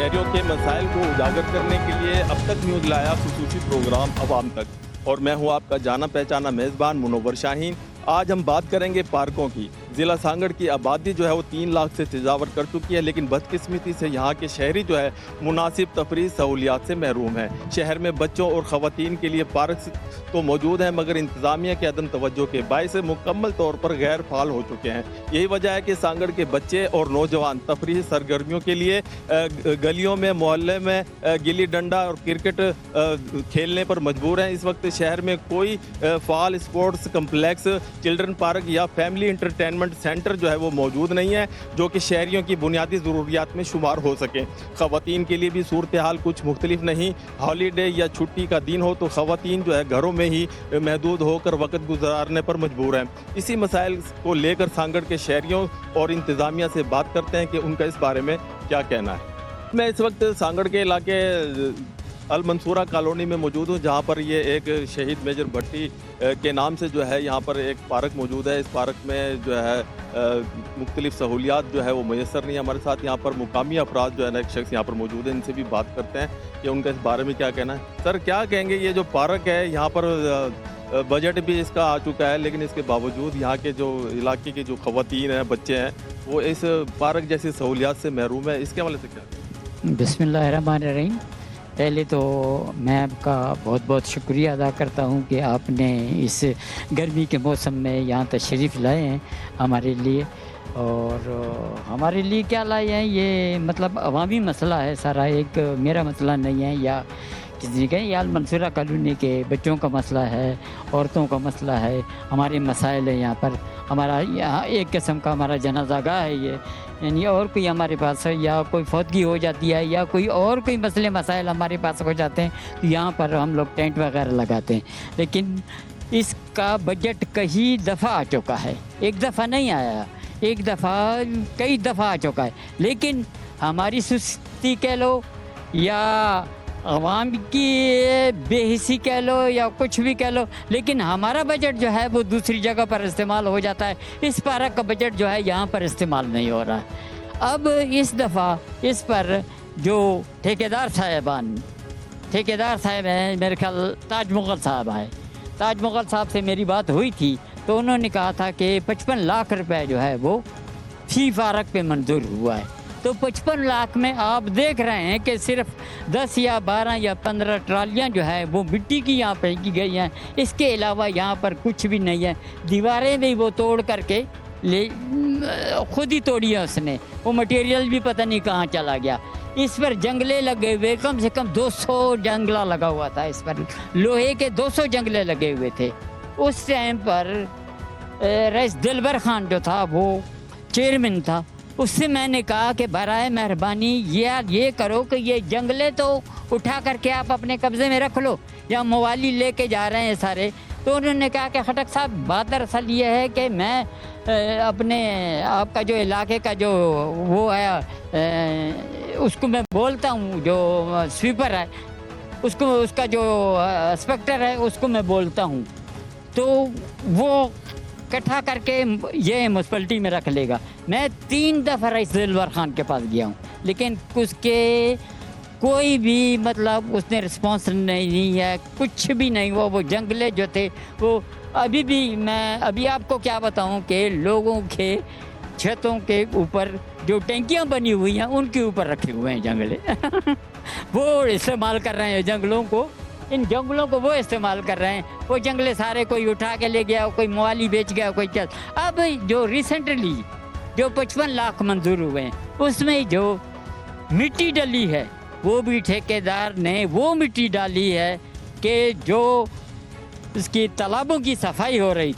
शहरियों के मसाइल को उजागर करने के लिए अब तक न्यूज़ लाया खुसूसी प्रोग्राम अवाम तक। और मैं हूं आपका जाना पहचाना मेज़बान मुनव्वर शाहीन। आज हम बात करेंगे पार्कों की। ज़िला सांगड़ की आबादी जो है वो 3 लाख से तजावर कर चुकी है, लेकिन बदकिस्मती से यहाँ के शहरी जो है मुनासिब तफरीह सहूलियात से महरूम है। शहर में बच्चों और ख़वातीन के लिए पार्क तो मौजूद हैं, मगर इंतज़ामिया के अदम तवज्जो के बायस मुकम्मल तौर पर गैर फाल हो चुके हैं। यही वजह है कि सांगड़ के बच्चे और नौजवान तफरीही सरगर्मियों के लिए गलियों में, मोहल्ले में गिल्ली डंडा और क्रिकेट खेलने पर मजबूर हैं। इस वक्त शहर में कोई फाल स्पोर्ट्स कम्प्लेक्स, चिल्ड्रन पार्क या फैमिली इंटरटेनमेंट सेंटर जो है वो मौजूद नहीं है, जो कि शहरियों की बुनियादी ज़रूरियात में शुमार हो सके। ख़वातीन के लिए भी सूरत हाल कुछ मुख्तलिफ नहीं। हॉलीडे या छुट्टी का दिन हो तो ख़वातीन जो है घरों में ही महदूद होकर वक्त गुजारने पर मजबूर हैं। इसी मसाइल को लेकर सांगड़ के शहरियों और इंतज़ामिया से बात करते हैं कि उनका इस बारे में क्या कहना है। मैं इस वक्त सांगड़ के इलाके अल मंसूरा कॉलोनी में मौजूद हूँ, जहाँ पर ये एक शहीद मेजर भट्टी के नाम से जो है यहाँ पर एक पार्क मौजूद है। इस पार्क में जो है मुख्तलिफ सहूलियात जो है वो मैसर नहीं है। हमारे साथ यहाँ पर मुकामी अफराद जो है ना, एक शख्स यहाँ पर मौजूद है, इनसे भी बात करते हैं कि उनका इस बारे में क्या कहना है। सर, क्या कहेंगे, ये जो पार्क है यहाँ पर बजट भी इसका आ चुका है, लेकिन इसके बावजूद यहाँ के जो इलाके के जो ख़वातीन हैं, बच्चे हैं, वो इस पार्क जैसी सहूलियात से महरूम है। इसके हवाले से क्या? बिस्मिल्लाहिर्रहमानिर्रहीम। पहले तो मैं आपका बहुत बहुत शुक्रिया अदा करता हूँ कि आपने इस गर्मी के मौसम में यहाँ तशरीफ़ लाए हैं हमारे लिए। और हमारे लिए क्या लाए हैं, ये मतलब अवामी मसला है सारा, एक मेरा मसला नहीं है या किसी का। या मंसूरा कॉलोनी के बच्चों का मसला है, औरतों का मसला है, हमारे मसाइल है यहाँ पर। हमारा यहाँ एक किस्म का हमारा जनाज़ागाह है ये, यानी और कोई हमारे पास है या कोई फौतगी हो जाती है या कोई और कोई मसले मसाइल हमारे पास हो जाते हैं तो यहाँ पर हम लोग टेंट वगैरह लगाते हैं। लेकिन इसका बजट कई दफ़ा आ चुका है, एक दफ़ा नहीं आया, एक दफ़ा कई दफ़ा आ चुका है। लेकिन हमारी सुस्ती कह लो या अवाम की बेहिसी कह लो या कुछ भी कह लो, लेकिन हमारा बजट जो है वो दूसरी जगह पर इस्तेमाल हो जाता है। इस पार्क का बजट जो है यहाँ पर इस्तेमाल नहीं हो रहा है। अब इस दफ़ा इस पर जो ठेकेदार साहब हैं, मेरे ख्याल ताज मुग़ल साहब आए, ताज मुग़ल साहब से मेरी बात हुई थी तो उन्होंने कहा था कि 55 लाख रुपए जो है वो फी पार्क पे मंजूर हुआ है। तो 55 लाख में आप देख रहे हैं कि सिर्फ 10 या 12 या 15 ट्रालियाँ जो है वो मिट्टी की यहाँ फेंकी गई हैं। इसके अलावा यहाँ पर कुछ भी नहीं है। दीवारें भी वो तोड़ करके खुद ही तोड़ी है उसने, वो मटेरियल भी पता नहीं कहाँ चला गया। इस पर जंगले लगे हुए, कम से कम 200 जंगला लगा हुआ था इस पर, लोहे के 200 जंगले लगे हुए थे। उस टाइम पर रईस दिलबर खान जो था वो चेयरमैन था। उससे मैंने कहा कि बराए मेहरबानी ये करो कि ये जंगले तो उठा करके आप अपने कब्ज़े में रख लो, या मवाली लेके जा रहे हैं सारे। तो उन्होंने कहा कि खटक साहब, बात दरअसल ये है कि मैं अपने आपका जो इलाके का जो वो है उसको मैं बोलता हूँ, जो स्वीपर है उसको, उसका जो इंस्पेक्टर है उसको मैं बोलता हूँ, तो वो इकट्ठा करके ये म्यूनसिपलिटी में रख लेगा। मैं 3 दफ़ा रईस दिलबर खान के पास गया हूँ, लेकिन उसके कोई भी मतलब उसने रिस्पॉन्स नहीं है, कुछ भी नहीं हुआ। वो जंगले जो थे वो अभी भी, मैं अभी आपको क्या बताऊँ कि लोगों के छतों के ऊपर जो टैंकियाँ बनी हुई हैं उनके ऊपर रखे हुए हैं जंगले वो इस्तेमाल कर रहे हैं जंगलों को, इन जंगलों को वो इस्तेमाल कर रहे हैं। वो जंगले सारे कोई उठा के ले गया, कोई मवाली बेच गया, कोई क्या। अब जो रिसेंटली जो 55 लाख मंजूर हुए हैं उसमें जो मिट्टी डली है वो भी ठेकेदार ने वो मिट्टी डाली है कि जो उसकी तालाबों की सफाई हो रही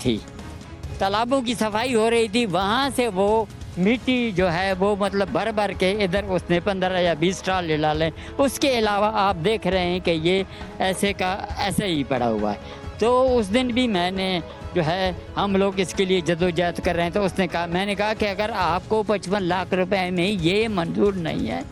थी, वहाँ से वो मिट्टी जो है वो मतलब भर भर के इधर उसने 15 या 20 ट्राले डाले। उसके अलावा आप देख रहे हैं कि ये ऐसे का ऐसे ही पड़ा हुआ है। तो उस दिन भी मैंने जो है, हम लोग इसके लिए जदोजहद कर रहे हैं, तो उसने कहा, मैंने कहा कि अगर आपको 55 लाख रुपए में ये मंजूर नहीं है,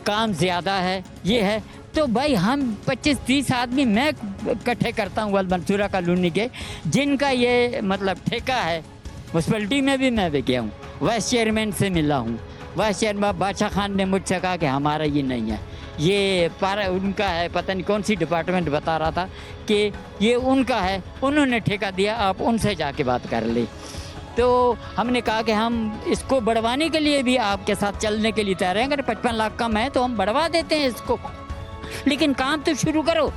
काम ज़्यादा है, ये है, तो भाई हम 25-30 आदमी मैं इकट्ठे करता हूँ मंसूरा कॉलोनी के, जिनका ये मतलब ठेका है। म्यूनसिपलिटी में भी मैं भी गया हूँ, वाइस चेयरमैन से मिला हूँ, वाइस चेयरमैन बादशाह खान ने मुझसे कहा कि हमारा ये नहीं है, ये उनका है, पता नहीं कौन सी डिपार्टमेंट बता रहा था कि ये उनका है, उन्होंने ठेका दिया, आप उनसे जाके बात कर ले। तो हमने कहा कि हम इसको बढ़वाने के लिए भी आपके साथ चलने के लिए तैयार हैं, अगर 55 लाख कम है तो हम बढ़वा देते हैं इसको, लेकिन काम तो शुरू करो।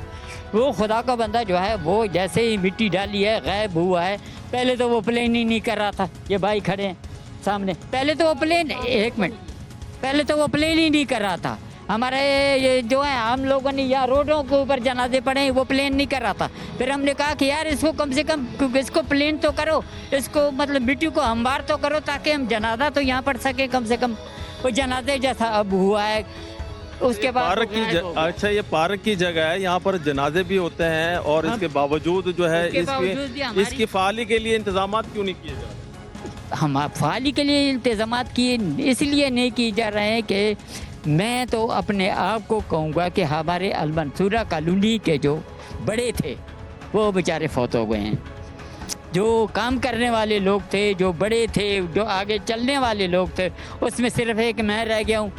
वो खुदा का बंदा जो है वो जैसे ही मिट्टी डाली है गायब हुआ है। पहले तो वो प्लेन ही नहीं कर रहा था, ये भाई खड़े हैं सामने, पहले तो वो प्लेन, एक मिनट, पहले तो वो प्लेन ही नहीं कर रहा था। हमारे ये जो है हम लोगों ने यहाँ रोडों के ऊपर जनाजे पड़े, वो प्लेन नहीं कर रहा था। फिर हमने कहा कि यार इसको कम से कम इसको प्लेन तो करो, इसको मतलब मिट्टी को हमवार तो करो ताकि हम जनाजा तो यहाँ पड़ सके कम से कम। वो जनाजे जैसा अब हुआ है। उसके बाद पार्क की अच्छा, ये पार्क की जगह है, यहाँ पर जनाजे भी होते हैं और इसके बावजूद जो है इसकी फाली के लिए इंतजाम क्यों नहीं किए जा रहे? हम फाली के लिए इंतजाम किए इसलिए नहीं किए जा रहे हैं कि मैं तो अपने आप को कहूँगा कि हमारे अलमंसूरा कॉलोनी के जो बड़े थे वो बेचारे फौत हो गए हैं। जो काम करने वाले लोग थे, जो बड़े थे, जो आगे चलने वाले लोग थे, उसमें सिर्फ एक मैं रह गया हूँ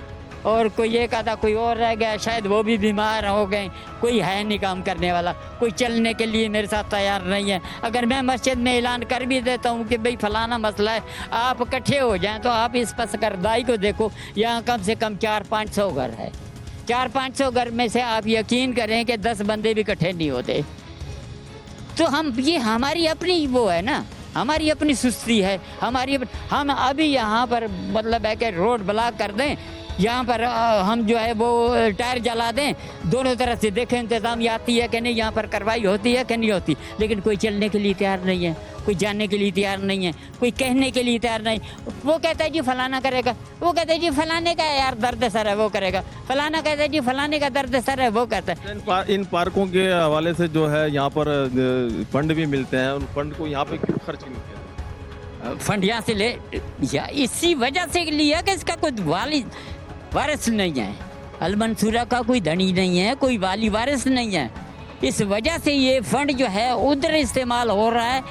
और कोई एक आधा कोई और रह गया, शायद वो भी बीमार हो गए। कोई है नहीं काम करने वाला, कोई चलने के लिए मेरे साथ तैयार नहीं है। अगर मैं मस्जिद में ऐलान कर भी देता हूँ कि भाई फलाना मसला है, आप इकट्ठे हो जाएं, तो आप इस पसकरदाई को देखो, यहाँ कम से कम 400-500 घर है। 400-500 घर में से आप यकीन करें कि 10 बंदे भी इकट्ठे नहीं होते। तो हम ये हमारी अपनी वो है ना, हमारी अपनी सुस्ती है, हम अभी यहाँ पर मतलब है कि रोड ब्लॉक कर दें, यहाँ पर हम जो है वो टायर जला दें, दोनों तरफ से देखें इंतज़ाम आती है कि नहीं, यहाँ पर कार्रवाई होती है कि नहीं होती, लेकिन कोई चलने के लिए तैयार नहीं है, कोई जाने के लिए तैयार नहीं है, कोई कहने के लिए तैयार नहीं। वो कहता है जी फलाना करेगा, वो कहता है जी फलाने का यार दर्द सर है वो करेगा, फलाना कहता है जी फलाने का दर्द सर है वो कहता है। इन पार्कों के हवाले से जो है यहाँ पर फंड भी मिलते हैं, उन फंड को यहाँ पे क्यों खर्च नहीं किया? फंड यहाँ से ले या इसी वजह से लिया कि इसका कोई वारिस नहीं है, अलमंसूरा का कोई धनी नहीं है, कोई वाली वारिस नहीं है। इस वजह से ये फंड जो है उधर इस्तेमाल हो रहा है,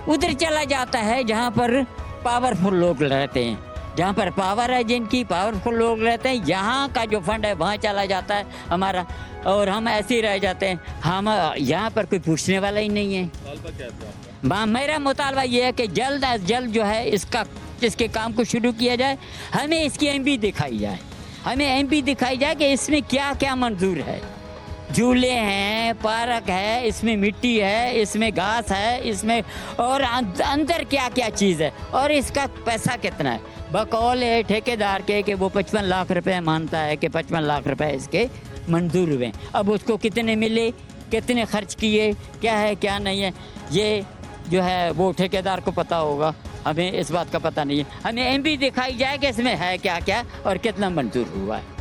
उधर चला जाता है जहाँ पर पावरफुल लोग रहते हैं, जहाँ पर पावर है, जिनकी पावरफुल लोग रहते हैं, यहाँ का जो फंड है वहाँ चला जाता है हमारा, और हम ऐसे ही रह जाते हैं। हम यहाँ पर कोई पूछने वाला ही नहीं है। मेरा मुतालबा ये है कि जल्द अज जल्द जो है इसके काम को शुरू किया जाए, हमें इसकी एमपी दिखाई जाए, हमें एमपी दिखाई जाए कि इसमें क्या क्या मंजूर है। झूले हैं, पार्क है, इसमें मिट्टी है, इसमें घास है, इसमें और अंदर क्या क्या चीज़ है और इसका पैसा कितना है। बकौल है ठेकेदार के कि वो 55 लाख रुपए मानता है कि 55 लाख रुपए इसके मंजूर हुए। अब उसको कितने मिले, कितने खर्च किए, क्या है क्या नहीं है, ये जो है वो ठेकेदार को पता होगा, हमें इस बात का पता नहीं है। हमें एमपी दिखाई जाए कि इसमें है क्या क्या और कितना मंजूर हुआ है।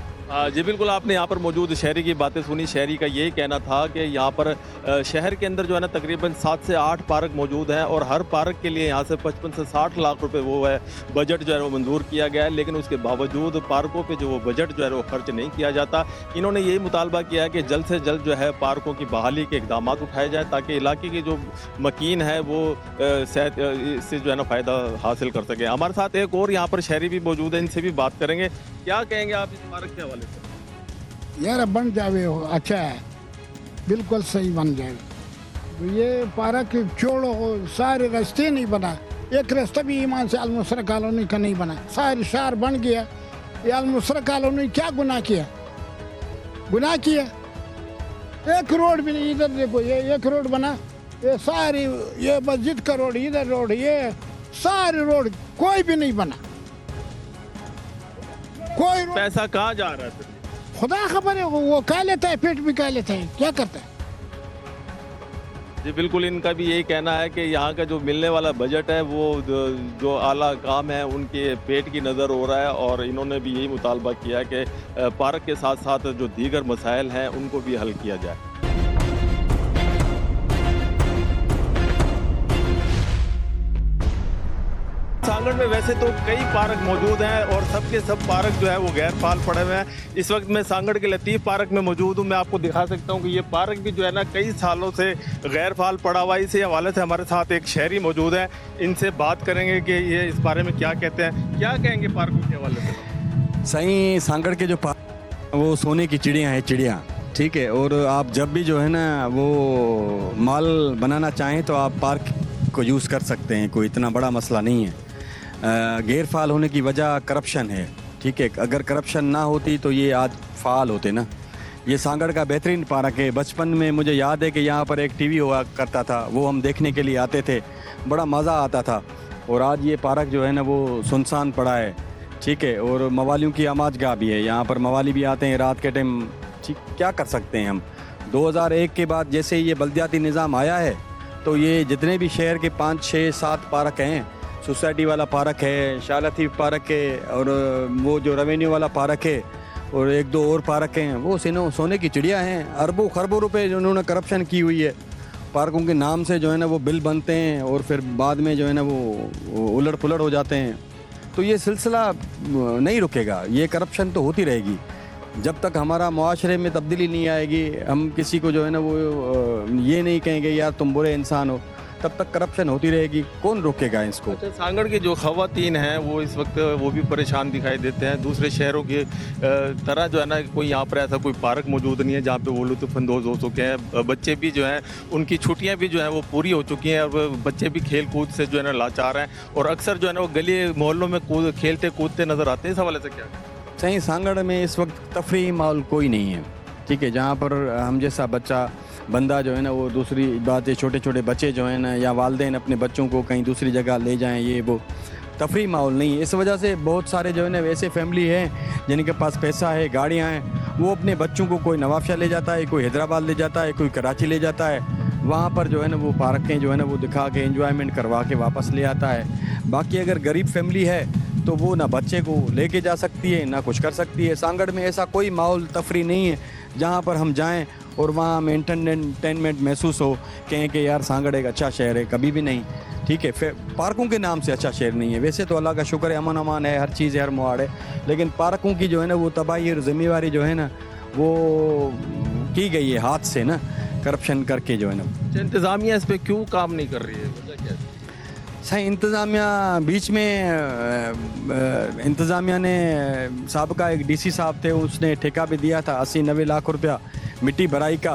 जी बिल्कुल, आपने यहाँ पर मौजूद शहरी की बातें सुनी। शहरी का यही कहना था कि यहाँ पर शहर के अंदर जो है ना तकरीबन 7 से 8 पार्क मौजूद हैं और हर पार्क के लिए यहाँ से 55 से 60 लाख रुपए वो है बजट जो है वो मंजूर किया गया है, लेकिन उसके बावजूद पार्कों पे जो वो बजट जो है वो खर्च नहीं किया जाता। इन्होंने यही मुतालबा किया है कि जल्द से जल्द जो है पार्कों की बहाली के इकदाम उठाए जाए ताकि इलाके की जो मकीन है वो सेहत इससे जो है ना फ़ायदा हासिल कर सके। हमारे साथ एक और यहाँ पर शहरी भी मौजूद है, इनसे भी बात करेंगे। क्या कहेंगे आप इस पार्क के हवाले से? यार बन जावे हो, अच्छा है, बिल्कुल सही बन जाए। ये पार्क छोड़ो, सारे रास्ते नहीं बना, एक रास्ता भी ईमान से अलमुसरा कॉलोनी का नहीं बना, सारे शहर बन गया। ये अलमुसरा कॉलोनी क्या गुनाह किया, गुनाह किया? एक रोड भी नहीं, इधर देखो ये एक रोड बना, ये सारी ये मस्जिद का रोड, इधर रोड, ये सारे रोड कोई भी नहीं बना, कोई पैसा कहाँ जा रहा है? खुदा खबर है, वो खा लेता है, पेट भी खा लेता है, क्या करता है? जी बिल्कुल, इनका भी यही कहना है कि यहाँ का जो मिलने वाला बजट है वो जो आला काम है उनके पेट की नज़र हो रहा है और इन्होंने भी यही मुतालबा किया है कि पार्क के साथ साथ जो दीगर मसाइल हैं उनको भी हल किया जाए। सांगड़ में वैसे तो कई पार्क मौजूद हैं और सबके सब पार्क जो है वो गैर फाल पड़े हुए हैं। इस वक्त मैं सांगड़ के लतीफ़ पार्क में मौजूद हूँ। मैं आपको दिखा सकता हूँ कि ये पार्क भी जो है ना कई सालों से गैर फाल पड़ा हुआ है। इसी हवाले से हमारे साथ एक शहरी मौजूद है, इनसे बात करेंगे कि ये इस बारे में क्या कहते हैं। क्या कहेंगे पार्कों के हवाले से? सही सांगड़ के जो वो सोने की चिड़िया है, चिड़िया, ठीक है। और आप जब भी जो है ना वो माल बनाना चाहें तो आप पार्क को यूज़ कर सकते हैं, कोई इतना बड़ा मसला नहीं है। गैर फाल होने की वजह करप्शन है, ठीक है। अगर करप्शन ना होती तो ये आज फाल होते ना। ये सांगड़ का बेहतरीन पार्क है। बचपन में मुझे याद है कि यहाँ पर एक टीवी हुआ करता था, वो हम देखने के लिए आते थे, बड़ा मज़ा आता था। और आज ये पार्क जो है ना वो सुनसान पड़ा है, ठीक है। और मवालियों की आमाजगाह भी है, यहाँ पर मवाली भी आते हैं रात के टाइम, ठीक। क्या कर सकते हैं हम। 2001 के बाद जैसे ये बल्दियाती निज़ाम आया है तो ये जितने भी शहर के 5, 6, 7 पार्क हैं, सोसाइटी वाला पार्क है, शाह लतीफ़ पार्क है, और वो जो रेवेन्यू वाला पार्क है, और 1-2 और पार्क हैं, वो सोने की चिड़िया हैं। अरबों खरबों रुपए जो उन्होंने करप्शन की हुई है पार्कों के नाम से, जो है ना वो बिल बनते हैं और फिर बाद में जो है ना वो उलट पुलट हो जाते हैं। तो ये सिलसिला नहीं रुकेगा, ये करप्शन तो होती रहेगी जब तक हमारा मुआशरे में तब्दीली नहीं आएगी। हम किसी को जो है ना वो ये नहीं कहेंगे यार तुम बुरे इंसान हो, तब तक करप्शन होती रहेगी। कौन रोकेगा इसको। अच्छा, सांगड़ की जो खवातीन हैं वो इस वक्त वो भी परेशान दिखाई देते हैं। दूसरे शहरों की तरह जो है ना कोई यहाँ पर ऐसा कोई पार्क मौजूद नहीं है जहाँ पे वो लुत्फ़अंदोज़ हो चुके हैं। बच्चे भी जो हैं उनकी छुट्टियाँ भी जो हैं वो पूरी हो चुकी हैं और बच्चे भी खेल कूद से जो है ना लाचार हैं और अक्सर जो है ना वो गली मोहल्लों में खेलते कूदते नज़र आते हैं। इस हवाले से क्या सही, सांगड़ में इस वक्त तफरी माहौल कोई नहीं है, ठीक है। जहाँ पर हम जैसा बंदा जो है ना वो दूसरी बात है, छोटे छोटे बच्चे जो हैं ना या वालिदैन अपने बच्चों को कहीं दूसरी जगह ले जाएं, ये वो तफरी माहौल नहीं है। इस वजह से बहुत सारे जो है ना वैसे फैमिली हैं जिनके पास पैसा है, गाड़ियाँ हैं, वो अपने बच्चों को कोई नवाबशाह ले जाता है, कोई हैदराबाद ले जाता है, कोई कराची ले जाता है। वहाँ पर जो है ना वो पार्कें जो है ना वो दिखा के एंजॉयमेंट करवा के वापस ले आता है। बाकी अगर गरीब फैमिली है तो वो ना बच्चे को लेके जा सकती है ना कुछ कर सकती है। सांगड़ में ऐसा कोई माहौल तफरी नहीं है जहाँ पर हम जाएं और वहाँ हमें एंटरटेनमेंट महसूस हो, कहें कि यार सांगड़ एक अच्छा शहर है, कभी भी नहीं, ठीक है। पार्कों के नाम से अच्छा शहर नहीं है। वैसे तो अल्लाह का शुक्र है, अमन अमान है, हर चीज़ है, हर मुआड़ है, लेकिन पार्कों की जो है ना वो तबाही और ज़िम्मेवारी जो है ना वो की गई है हाथ से ना, करप्शन करके जो है ना। इंतज़ामिया इस पर क्यों काम नहीं कर रही है, वजह क्या है? सही, इंतज़ामिया बीच में इंतज़ामिया ने साबका एक डीसी साहब थे, उसने ठेका भी दिया था 80-90 लाख रुपया मिट्टी भराई का।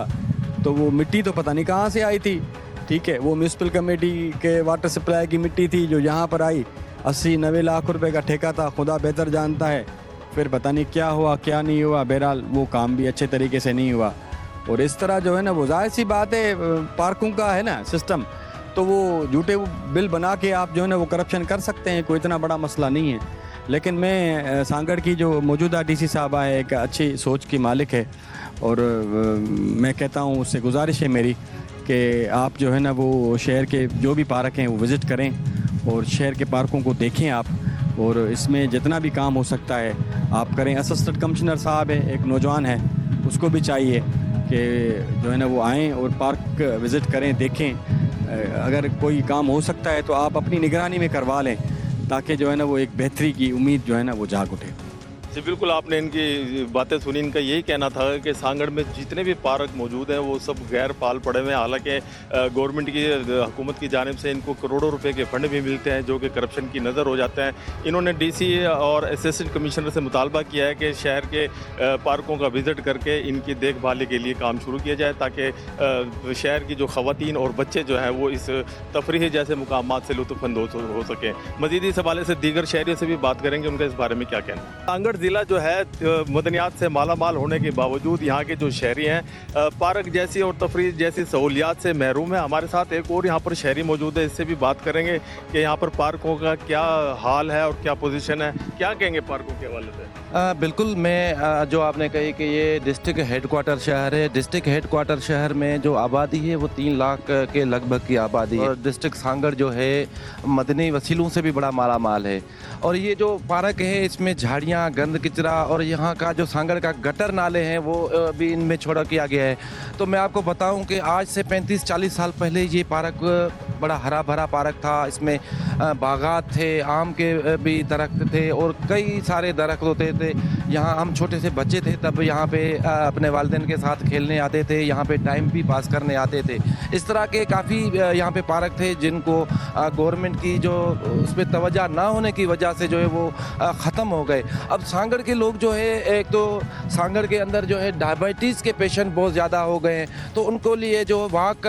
तो वो मिट्टी तो पता नहीं कहाँ से आई थी, ठीक है। वो म्यूनसिपल कमेटी के वाटर सप्लाई की मिट्टी थी जो यहाँ पर आई, 80-90 लाख रुपए का ठेका था, खुदा बेहतर जानता है। फिर पता नहीं क्या हुआ क्या नहीं हुआ, बहरहाल वो काम भी अच्छे तरीके से नहीं हुआ। और इस तरह जो है ना वो जाहिर सी बात है पार्कों का है ना सिस्टम, तो वो झूठे बिल बना के आप जो है ना वो करप्शन कर सकते हैं, कोई इतना बड़ा मसला नहीं है। लेकिन मैं सांगड़ की जो मौजूदा डीसी साहब है एक अच्छी सोच की मालिक है, और मैं कहता हूँ उससे गुजारिश है मेरी कि आप जो है ना वो शहर के जो भी पार्क हैं वो विज़िट करें और शहर के पार्कों को देखें आप, और इसमें जितना भी काम हो सकता है आप करें। असिस्टेंट कमिश्नर साहब है, एक नौजवान है, उसको भी चाहिए कि जो है ना वो आएँ और पार्क विज़िट करें, देखें। अगर कोई काम हो सकता है तो आप अपनी निगरानी में करवा लें, ताकि जो है ना वो एक बेहतरी की उम्मीद जो है ना वो जाग उठे। जी बिल्कुल, आपने इनकी बातें सुनी। इनका यही कहना था कि सांगड़ में जितने भी पार्क मौजूद हैं वो सब गैर फाल पड़े हुए हैं। हालांकि गवर्नमेंट की हुकूमत की जानिब से इनको करोड़ों रुपए के फंड भी मिलते हैं जो कि करप्शन की नज़र हो जाते हैं। इन्होंने डीसी और असिस्टेंट कमिश्नर से मुतालबा किया है कि शहर के पार्कों का विज़िट करके इनकी देखभाल के लिए काम शुरू किया जाए, ताकि शहर की जो ख़वातीन और बच्चे जो हैं वो इस तफरीह जैसे मुकामात से लुत्फ़अंदोज़ हो सकें। मज़ीद इस हवाले से दीगर शहरियों से भी बात करेंगे, उनका इस बारे में क्या कहना। सांगड़ ज़िला जो है मदनियात से मालामाल होने के बावजूद यहाँ के जो शहरी हैं पार्क जैसी और तफरीह जैसी सहूलियात से महरूम है। हमारे साथ एक और यहाँ पर शहरी मौजूद है, इससे भी बात करेंगे कि यहाँ पर पार्कों का क्या हाल है और क्या पोजीशन है, क्या कहेंगे पार्कों के हवाले से। बिल्कुल, मैं जो आपने कही कि ये डिस्ट्रिक्ट हेडक्वार्टर शहर है। डिस्ट्रिक्ट हेडक्वार्टर शहर में जो आबादी है वो 3 लाख के लगभग की आबादी है, और डिस्ट्रिक्ट सांगड़ जो है मदनी वसीलों से भी बड़ा माला माल है। और ये जो पार्क है इसमें झाड़ियाँ, गंद कचरा और यहाँ का जो सांगड़ का गटर नाले हैं वो भी इनमें छोड़ा किया गया है। तो मैं आपको बताऊं कि आज से 35-40 साल पहले ये पार्क बड़ा हरा भरा पार्क था। इसमें बागात थे, आम के भी दरख्त थे और कई सारे दरख्त होते थे। यहाँ हम छोटे से बच्चे थे तब यहाँ पे अपने वालिदैन के साथ खेलने आते थे, यहाँ पे टाइम भी पास करने आते थे। इस तरह के काफ़ी यहाँ पे पार्क थे जिनको गवर्नमेंट की जो उस पर तवज्जो ना होने की वजह से जो है वो ख़त्म हो गए। अब सांगड़ के लोग जो है, एक तो सांगड़ के अंदर जो है डायबिटीज़ के पेशेंट बहुत ज़्यादा हो गए हैं, तो उनको लिए जो वॉक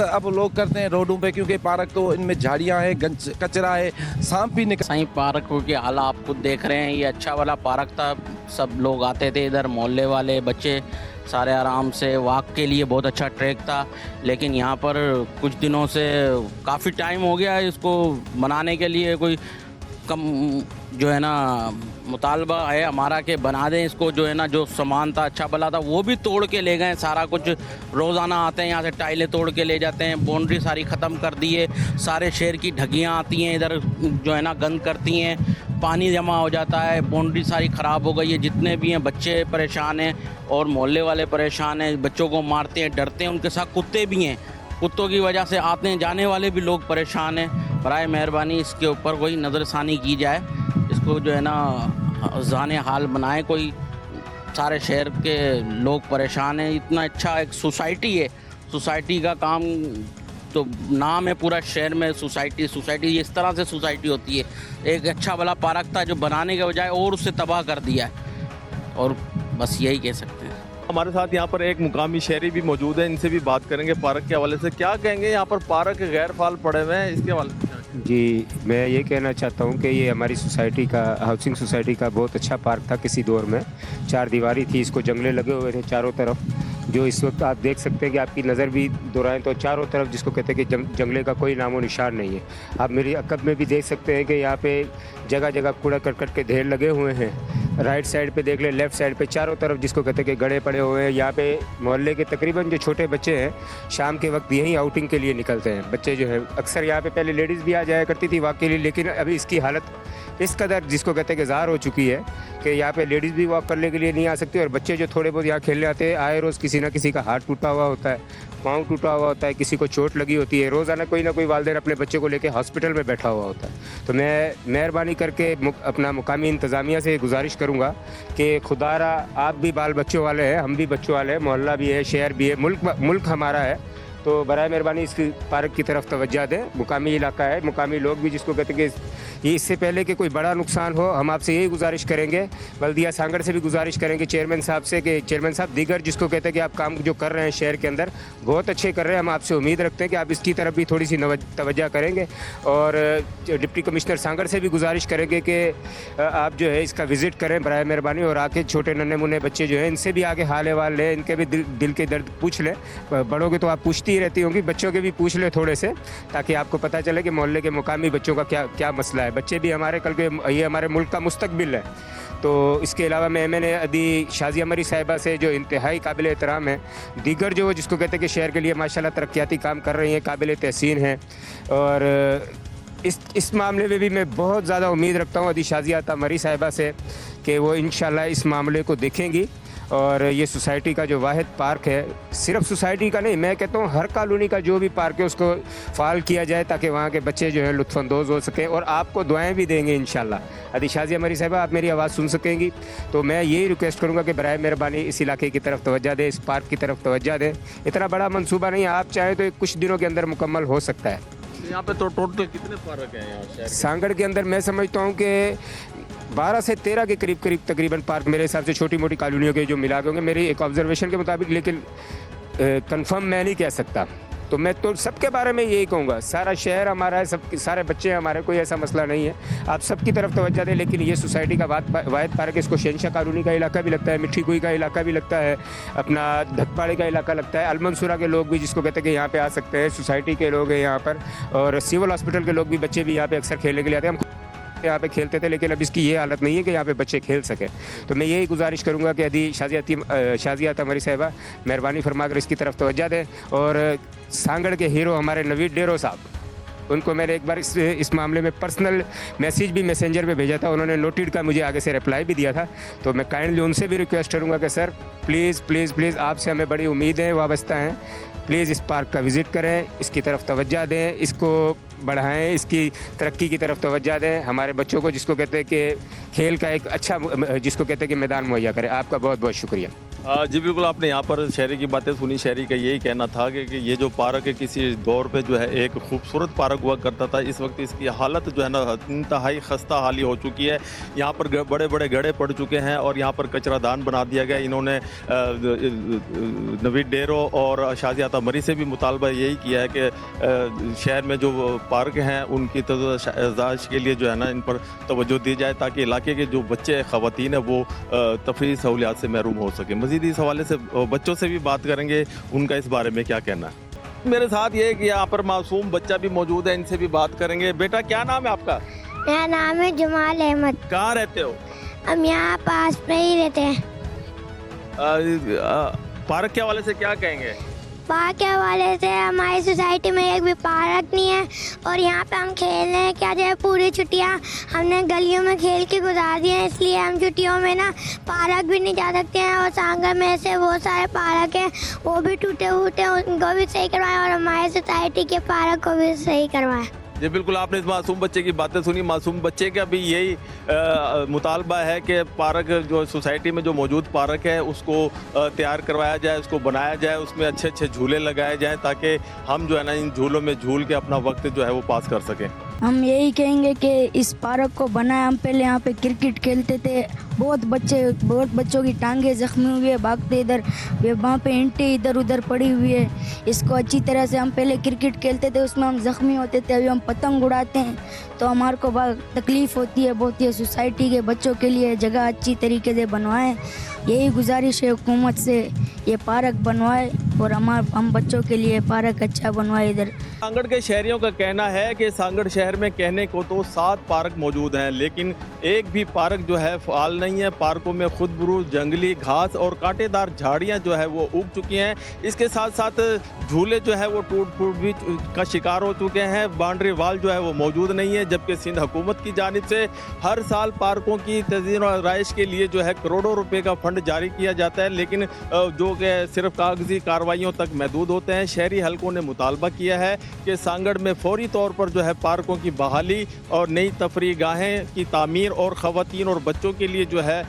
अब लोग करते हैं रोडों पे, क्योंकि पार्क तो इनमें झाड़ियाँ हैं, कचरा है, सांप भी निकल। साईं पार्क के हाल आप खुद देख रहे हैं, ये अच्छा वाला पार्क था, सब लोग आते थे इधर, मोहल्ले वाले बच्चे सारे आराम से वॉक के लिए, बहुत अच्छा ट्रैक था। लेकिन यहाँ पर कुछ दिनों से काफ़ी टाइम हो गया है इसको बनाने के लिए, कोई कम जो है ना मुतालबा है हमारा कि बना दें इसको, जो है ना जो सामान था अच्छा भला था वो भी तोड़ के ले गए सारा कुछ। रोज़ाना आते हैं यहाँ से टाइलें तोड़ के ले जाते हैं, बाउंड्री सारी ख़त्म कर दी है, सारे शहर की ढगियाँ आती हैं इधर जो है ना गंद करती हैं, पानी जमा हो जाता है, बाउंड्री सारी ख़राब हो गई है। जितने भी हैं बच्चे परेशान हैं और मोहल्ले वाले परेशान हैं, बच्चों को मारते हैं, डरते हैं, उनके साथ कुत्ते भी हैं, कुत्तों की वजह से आते जाने वाले भी लोग परेशान हैं। बराए मेहरबानी इसके ऊपर कोई नज़रसानी की जाए, इसको जो है ना जाने हाल बनाए कोई। सारे शहर के लोग परेशान हैं, इतना अच्छा एक सोसाइटी है, सोसाइटी का काम तो नाम है पूरा शहर में सोसाइटी इस तरह से सोसाइटी होती है। एक अच्छा वाला पार्क था जो बनाने के बजाय और उससे तबाह कर दिया है, और बस यही कह सकते हैं। हमारे साथ यहाँ पर एक मुकामी शहरी भी मौजूद है, इनसे भी बात करेंगे पार्क के हवाले से। क्या कहेंगे, यहाँ पर पार्क गैर फाल पड़े हुए हैं, इसके हवाले से? जी, मैं ये कहना चाहता हूँ कि ये हमारी सोसाइटी का, हाउसिंग सोसाइटी का बहुत अच्छा पार्क था किसी दौर में। 4 दीवारी थी, इसको जंगले लगे हुए थे चारों तरफ, जो इस वक्त आप देख सकते हैं कि आपकी नज़र भी दोहराएं तो चारों तरफ जिसको कहते हैं कि जंगले का कोई नामो निशान नहीं है। आप मेरी अकब में भी देख सकते हैं कि यहाँ पे जगह जगह कूड़ा करकट के ढेर लगे हुए हैं। राइट साइड पे देख ले, लेफ़्ट साइड पे चारों तरफ जिसको कहते हैं कि गड़े पड़े हुए हैं। यहाँ पे मोहल्ले के तकरीबन जो छोटे बच्चे हैं शाम के वक्त यहीं आउटिंग के लिए निकलते हैं। बच्चे जो हैं अक्सर यहाँ पे पहले लेडीज़ भी आ जाया करती थी वॉक के लिए, लेकिन अभी इसकी हालत इस कदर जिसको कहते हैं कि ज़ार हो चुकी है कि यहाँ पे लेडीज़ भी वॉक करने के लिए नहीं आ सकती, और बच्चे जो थोड़े बहुत यहाँ खेलने आते हैं, आए रोज़ किसी ना किसी का हाथ टूटा हुआ होता है, पाँव टूटा हुआ होता है, किसी को चोट लगी होती है। रोज़ाना कोई ना कोई वालिदैन अपने बच्चे को लेकर हॉस्पिटल में बैठा हुआ होता है। तो मैं मेहरबानी करके अपना मुकामी इंतज़ामिया से गुजारिश करूँगा कि खुदारा आप भी बाल बच्चों वाले हैं, हम भी बच्चों वाले हैं, मोहल्ला भी है, शहर भी है, मुल्क हमारा है, तो बराए मेहरबानी इस पार्क की तरफ तवज्जो दें। मुकामी इलाका है, मुकामी लोग भी जिसको कहते हैं कि ये इससे पहले कि कोई बड़ा नुकसान हो, हम आपसे यही गुजारिश करेंगे, बल्दिया सांगड़ से भी गुजारिश करेंगे चेयरमैन साहब से कि चेयरमैन साहब दीगर जिसको कहते हैं कि आप काम जो कर रहे हैं शहर के अंदर बहुत अच्छे कर रहे हैं, हम आपसे उम्मीद रखते हैं कि आप इसकी तरफ भी थोड़ी सी तवज्जो करेंगे। और डिप्टी कमिश्नर सांगड़ से भी गुजारिश करेंगे कि आप जो है इसका विज़िट करें बराए मेहरबानी, और आके छोटे नन्हे मुन्ने बच्चे जो हैं इनसे भी आगे हाल अहवाल लें, इनके भी दिल के दर्द पूछ लें। बड़ों के तो आप पूछती ही रहती होंगी, बच्चों के भी पूछ ले थोड़े से, ताकि आपको पता चले कि मोहल्ले के मुकामी बच्चों का क्या मसला है। बच्चे भी हमारे कल के, ये हमारे मुल्क का मुस्तकबिल है। तो इसके अलावा मैंने अदी शाजिया मरी साहिबा से जो इंतहाई काबिल एहतराम है, दीगर जो जिसको कहते हैं कि शहर के लिए माशाल्लाह तरक्याती काम कर रही हैं, काबिल तहसीन हैं, और इस मामले में भी मैं बहुत ज़्यादा उम्मीद रखता हूँ अदी शाजिया मरी साहिबा से कि वो इंशाल्लाह इस मामले को देखेंगी। और ये सोसाइटी का जो वाहिद पार्क है, सिर्फ सोसाइटी का नहीं, मैं कहता हूँ हर कॉलोनी का जो भी पार्क है उसको फ़ाल किया जाए ताकि वहाँ के बच्चे जो है लुत्फ़अंदोज़ हो सकें, और आपको दुआएं भी देंगे इंशाल्लाह। अदी शाजिया मरी साहिबा, आप मेरी आवाज़ सुन सकेंगी, तो मैं यही रिक्वेस्ट करूँगा कि बराए मेहरबानी इस इलाके की तरफ तवज्जो दें, इस पार्क की तरफ तवज्जो दें। इतना बड़ा मंसूबा नहीं है, आप चाहें तो कुछ दिनों के अंदर मुकम्मल हो सकता है। यहाँ पे तो टोटल कितने पार्क हैं यहाँ शहर सांगड़ के अंदर? मैं समझता हूँ कि 12 से 13 के करीब तकरीबन पार्क मेरे हिसाब से छोटी मोटी कॉलोनियों के जो मिला के होंगे, मेरी एक ऑब्जर्वेशन के मुताबिक, लेकिन कंफर्म मैं नहीं कह सकता। तो मैं तो सबके बारे में यही कहूँगा, सारा शहर हमारा है, सब सारे बच्चे हमारे, कोई ऐसा मसला नहीं है, आप सबकी तरफ तवज्जो दें। लेकिन ये सोसाइटी का वाहिद पार्क है, इसको शहनशाह कॉलोनी का इलाका भी लगता है, मिट्टी कुई का इलाका भी लगता है, अपना धकपाड़े का इलाका लगता है, अलमनसूरा के लोग भी जिसको कहते हैं कि यहाँ पे आ सकते हैं, सोसाइटी के लोग हैं यहाँ पर, और सिविल हॉस्पिटल के लोग भी, बच्चे भी यहाँ पे अक्सर खेलने के लिए आते हैं। हम यहाँ पे खेलते थे, लेकिन अब इसकी ये हालत नहीं है कि यहाँ पे बच्चे खेल सकें। तो मैं यही गुजारिश करूँगा कि यदि शाजिया मरी साहिबा मेहरबानी फरमाकर इसकी तरफ तवज्जो दें। और सांगड़ के हीरो हमारे नवीद डेरो साहब, उनको मैंने एक बार इस मामले में पर्सनल मैसेज भी मैसेंजर पे भेजा था, उन्होंने नोटेड का मुझे आगे से रिप्लाई भी दिया था। तो मैं काइंडली उनसे भी रिक्वेस्ट करूँगा कि सर प्लीज़ प्लीज़ प्लीज़, आपसे हमें बड़ी उम्मीदें वाबस्ता हैं, प्लीज़ इस पार्क का विज़िट करें, इसकी तरफ तवज्जो दें, इसको बढ़ाएं, इसकी तरक्की की तरफ तवज्जो दें। हमारे बच्चों को जिसको कहते हैं कि खेल का एक अच्छा जिसको कहते हैं कि मैदान मुहैया करें। आपका बहुत बहुत शुक्रिया। जी बिल्कुल, आपने यहाँ पर शहरी की बातें सुनी। शहरी का यही कहना था कि ये जो पार्क है किसी दौर पे जो है एक खूबसूरत पार्क हुआ करता था। इस वक्त इसकी हालत जो है ना इंतहाई खस्ता हाली हो चुकी है। यहाँ पर बड़े बड़े गड्ढे पड़ चुके हैं और यहाँ पर कचरादान बना दिया गया। इन्होंने नवीद डेरो और शाजियाता मरी से भी मुतालबा यही किया है कि शहर में जो पार्क हैं उनकी तज़ाश के लिए जो है ना इन पर तवज्जो दी जाए ताकि इलाके के जो बच्चे ख़वातीन हैं वो तफरीही सहूलियात से महरूम हो सकें। मज़ीद इस हवाले से बच्चों से भी बात करेंगे, उनका इस बारे में क्या कहना है। मेरे साथ ये है कि यहाँ पर मासूम बच्चा भी मौजूद है, इनसे भी बात करेंगे। बेटा क्या नाम है आपका? मेरा नाम है जमाल अहमद। कहाँ रहते हो? हम यहाँ पास में ही रहते हैं। पार्क के हवाले से क्या कहेंगे? पार्क के हवाले से हमारी सोसाइटी में एक भी पार्क नहीं है और यहाँ पे हम खेल रहे हैं। क्या जाए, पूरी छुट्टियाँ हमने गलियों में खेल के गुजार दी हैं, इसलिए हम छुट्टियों में ना पार्क भी नहीं जा सकते हैं। और सांगर में ऐसे बहुत सारे पार्क हैं, वो भी टूटे फूटे, उनको भी सही करवाएं और हमारी सोसाइटी के पार्क को भी सही करवाएं। जी बिल्कुल, आपने इस मासूम बच्चे की बातें सुनी। मासूम बच्चे का भी यही मुतालबा है कि पार्क जो सोसाइटी में जो मौजूद पार्क है उसको तैयार करवाया जाए, उसको बनाया जाए, उसमें अच्छे अच्छे झूले लगाए जाएं ताकि हम जो है ना इन झूलों में झूल के अपना वक्त जो है वो पास कर सकें। हम यही कहेंगे कि इस पार्क को बनाया। हम पहले यहाँ पे क्रिकेट खेलते थे, बहुत बच्चों की टांगें जख्मी हुई है, भागते इधर वहाँ पे ईंटें इधर उधर पड़ी हुई है। इसको अच्छी तरह से हम पहले क्रिकेट खेलते थे, उसमें हम जख्मी होते थे। अभी हम पतंग उड़ाते हैं तो हमारे को बहुत तकलीफ़ होती है, बहुत ही। सोसाइटी के बच्चों के लिए जगह अच्छी तरीके से बनवाएं, यही गुजारिश है हुकूमत से, ये पार्क बनवाए और हम बच्चों के लिए पार्क अच्छा बनवाए। इधर सांगड़ के शहरियों का कहना है कि सांगड़ शहर में कहने को तो 7 पार्क मौजूद हैं, लेकिन एक भी पार्क जो है फ़ाल नहीं है। पार्कों में खुद बुरुज जंगली घास और कांटेदार झाड़ियां जो है वो उग चुकी हैं। इसके साथ साथ झूले जो है वो टूट फूट भी का शिकार हो चुके हैं। बाउंड्री वाल जो है वो मौजूद नहीं है, जबकि सिंध हुकूमत की जानिब से हर साल पार्कों की तज़ीन और आराइश के लिए जो है करोड़ों रुपए का फंड जारी किया जाता है, लेकिन जो कि सिर्फ कागजी कार्रवाइयों तक महदूद होते हैं। शहरी हलकों ने मुतालबा किया है कि सांगड़ में फौरी तौर पर जो है पार्कों की बहाली और नई तफरीह गाहें की तामीर और ख़वातीन और बच्चों के लिए जो है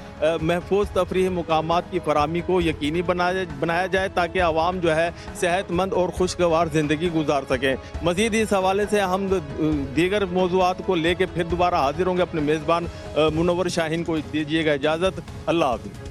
महफूज तफरीह मुकामात की फराहमी को यकीनी बनाया जाए ताकि आवाम जो है सेहतमंद और खुशगवार ज़िंदगी गुजार सकें। मज़ीद इस हवाले से हम दीगर मौज़ूआत को लेकर फिर दोबारा हाजिर होंगे। अपने मेज़बान मुनव्वर शाहीन को दीजिएगा इजाज़त। अल्लाह हाफ़िज़।